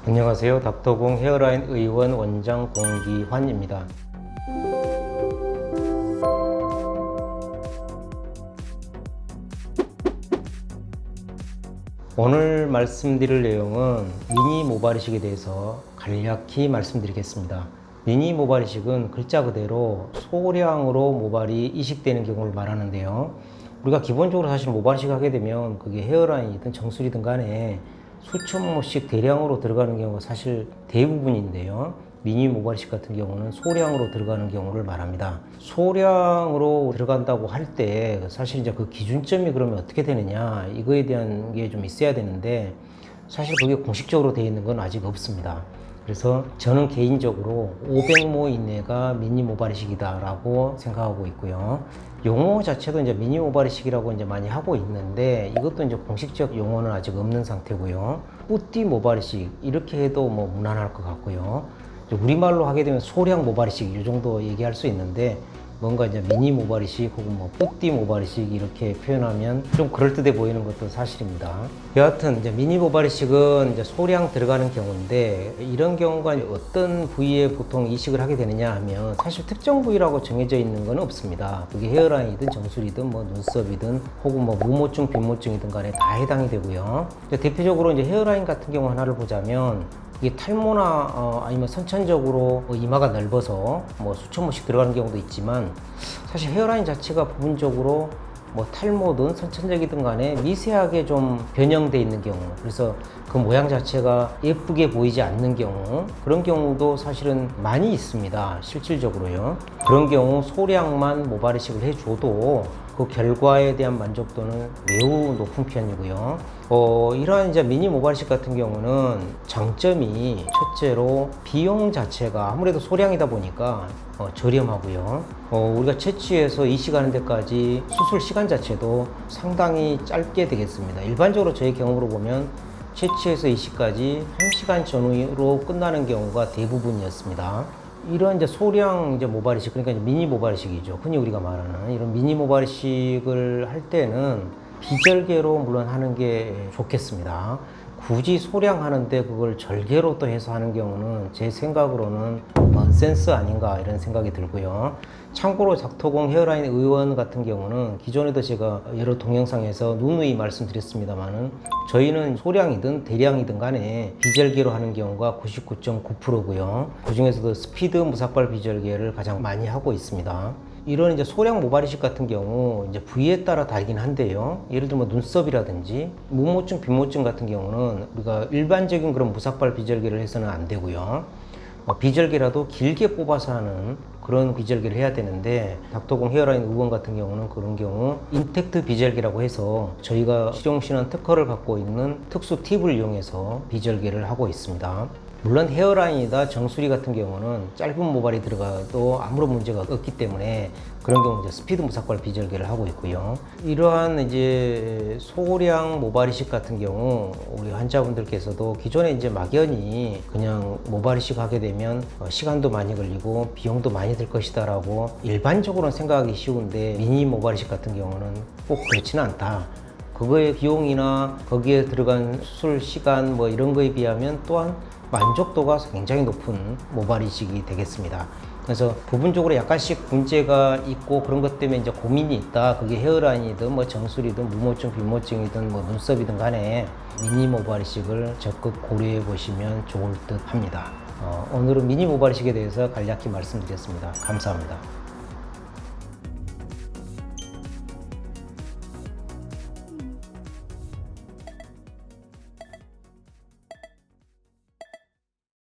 안녕하세요. 닥터공 헤어라인 의원 원장 공기환입니다. 오늘 말씀드릴 내용은 미니 모발 이식에 대해서 간략히 말씀드리겠습니다. 미니 모발 이식은 글자 그대로 소량으로 모발이 이식되는 경우를 말하는데요. 우리가 기본적으로 사실 모발 이식을 하게 되면 그게 헤어라인이든 정수리든 간에 수천 모씩 대량으로 들어가는 경우가 사실 대부분인데요. 미니 모발 이식 같은 경우는 소량으로 들어가는 경우를 말합니다. 소량으로 들어간다고 할 때 사실 이제 그 기준점이 그러면 어떻게 되느냐 이거에 대한 게 좀 있어야 되는데 사실 그게 공식적으로 되어 있는 건 아직 없습니다. 그래서 저는 개인적으로 500모 이내가 미니 모발 이식이다 라고 생각하고 있고요. 용어 자체도 이제 미니 모발 이식이라고 이제 많이 하고 있는데 이것도 이제 공식적 용어는 아직 없는 상태고요. 뿌띠 모발 이식 이렇게 해도 뭐 무난할 것 같고요. 우리말로 하게 되면 소량 모발 이식 이 정도 얘기할 수 있는데 뭔가 이제 미니 모발 이식 혹은 뭐 뿌띠 모발 이식 이렇게 표현하면 좀 그럴듯해 보이는 것도 사실입니다. 여하튼 이제 미니 모발 이식은 이제 소량 들어가는 경우인데 이런 경우가 어떤 부위에 보통 이식을 하게 되느냐 하면 사실 특정 부위라고 정해져 있는 건 없습니다. 그게 헤어라인이든 정수리든 뭐 눈썹이든 혹은 뭐 무모증, 빈모증이든 간에 다 해당이 되고요. 대표적으로 이제 헤어라인 같은 경우 하나를 보자면 이게 탈모나 아니면 선천적으로 이마가 넓어서 뭐 수천 모씩 들어가는 경우도 있지만 사실 헤어라인 자체가 부분적으로 뭐 탈모든 선천적이든 간에 미세하게 좀 변형되어 있는 경우, 그래서 그 모양 자체가 예쁘게 보이지 않는 경우, 그런 경우도 사실은 많이 있습니다. 실질적으로요. 그런 경우 소량만 모발 이식을 해줘도 그 결과에 대한 만족도는 매우 높은 편이고요. 이러한 이제 미니 모발 이식 같은 경우는 장점이 첫째로 비용 자체가 아무래도 소량이다 보니까 저렴하고요. 우리가 채취해서 이식하는 데까지 수술 시간 자체도 상당히 짧게 되겠습니다. 일반적으로 저희 경험으로 보면 채취해서 이식까지 1시간 전후로 끝나는 경우가 대부분이었습니다. 이런 이제 소량 이제 모발 이식, 그러니까 이제 미니 모발 이식이죠. 흔히 우리가 말하는 이런 미니 모발 이식을 할 때는 비절개로 물론 하는 게 좋겠습니다. 굳이 소량 하는데 그걸 절개로 또 해서 하는 경우는 제 생각으로는 넌센스 아닌가 이런 생각이 들고요. 참고로 닥터공 헤어라인 의원 같은 경우는 기존에도 제가 여러 동영상에서 누누이 말씀드렸습니다만은 저희는 소량이든 대량이든 간에 비절개로 하는 경우가 99.9%고요. 그 중에서도 스피드 무삭발 비절개를 가장 많이 하고 있습니다. 이런 이제 소량 모발 이식 같은 경우 이제 부위에 따라 다르긴 한데요. 예를 들면 눈썹이라든지 무모증, 빈모증 같은 경우는 우리가 일반적인 그런 무삭발 비절개를 해서는 안 되고요. 비절개라도 길게 뽑아서 하는 그런 비절개를 해야 되는데 닥터공 헤어라인 의원 같은 경우는 그런 경우 인텍트 비절개라고 해서 저희가 실용신한 특허를 갖고 있는 특수 팁을 이용해서 비절개를 하고 있습니다. 물론 헤어라인이나 정수리 같은 경우는 짧은 모발이 들어가도 아무런 문제가 없기 때문에 그런 경우 이제 스피드 무삭발 비절개를 하고 있고요. 이러한 이제 소량 모발 이식 같은 경우 우리 환자분들께서도 기존에 이제 막연히 그냥 모발 이식 하게 되면 시간도 많이 걸리고 비용도 많이 들 것이다라고 일반적으로는 생각하기 쉬운데 미니 모발 이식 같은 경우는 꼭 그렇지는 않다. 그거의 비용이나 거기에 들어간 수술 시간 뭐 이런 거에 비하면 또한 만족도가 굉장히 높은 모발 이식이 되겠습니다. 그래서 부분적으로 약간씩 문제가 있고 그런 것 때문에 이제 고민이 있다. 그게 헤어라인이든 뭐 정수리든 무모증, 빈모증이든 뭐 눈썹이든 간에 미니 모발 이식을 적극 고려해 보시면 좋을 듯 합니다. 오늘은 미니 모발 이식에 대해서 간략히 말씀드렸습니다. 감사합니다.